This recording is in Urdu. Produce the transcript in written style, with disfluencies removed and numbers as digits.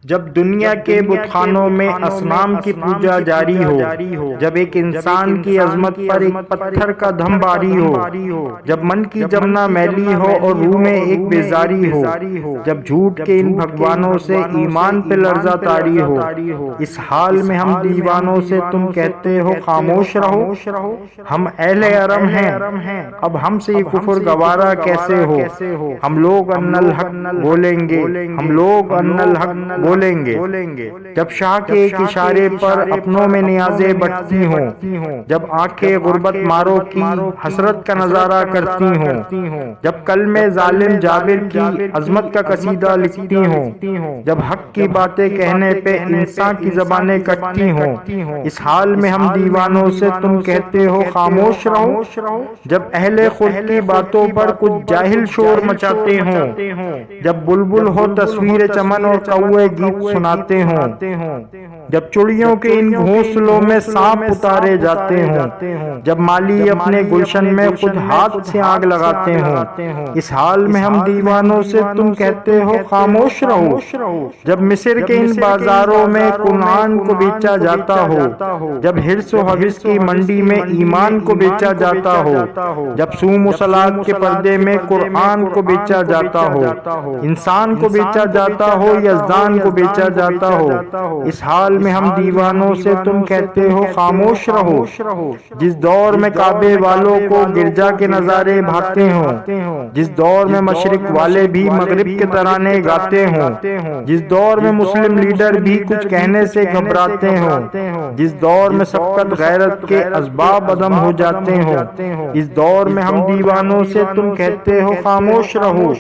جب دنیا کے بت خانوں میں اصنام کی پوجا جاری ہو، جب ایک انسان کی عظمت پر ایک پتھر کا دھم باری ہو، جب من کی جمنا میلی ہو اور روح میں ایک بیزاری ہو، جب جھوٹ کے ان بھگوانوں سے ایمان پہ لرزہ طاری ہو، اس حال میں ہم دیوانوں سے تم کہتے ہو خاموش رہو۔ ہم اہل حرم ہیں، اب ہم سے یہ کفر گوارا کیسے ہو؟ ہم لوگ ان الحق بولیں گے، ہم لوگ ان الحق بولیں گے۔ جب شاہ کے ایک اشارے پر اپنوں میں نیازیں بٹتی ہوں، جب آنکھیں غربت ماروں کی حسرت کا نظارہ کرتی ہوں، جب کلم ظالم جابر کی عظمت کا قصیدہ لکھتی ہوں، جب حق کی باتیں کہنے پہ انسان کی زبانیں کٹتی ہوں، اس حال میں ہم دیوانوں سے تم کہتے ہو خاموش رہو۔ جب اہل خود کی باتوں پر کچھ جاہل شور مچاتے ہوں، جب بلبل ہو تصویر چمن اور کوے گیت سناتے ہوں، جب چڑیوں کے ان گھونسلوں میں سانپ اتارے جاتے ہوں، جب مالی اپنے گلشن میں خود ہاتھ سے آگ لگاتے ہوں، اس حال میں ہم دیوانوں سے تم کہتے ہو خاموش رہو۔ جب مصر کے ان بازاروں میں کنعان کو بیچا جاتا ہو، جب حرص و حوث کی منڈی میں ایمان کو بیچا جاتا ہو، جب صوم و صلاۃ کے پردے میں قرآن کو بیچا جاتا ہو، انسان کو بیچا جاتا ہو، یزدان کو بیچا جاتا ہو، اس حال میں ہم دیوانوں سے تم کہتے ہو خاموش رہو۔ جس دور میں کعبے والوں کو گرجا کے نظارے بھاتے ہوں، جس دور میں مشرق والے بھی مغرب کے ترانے گاتے ہوں، جس دور میں مسلم لیڈر بھی کچھ کہنے سے گھبراتے ہوں، جس دور میں سبقت غیرت کے اسباب عدم ہو جاتے ہوں، اس دور میں ہم دیوانوں سے تم کہتے ہو خاموش رہو۔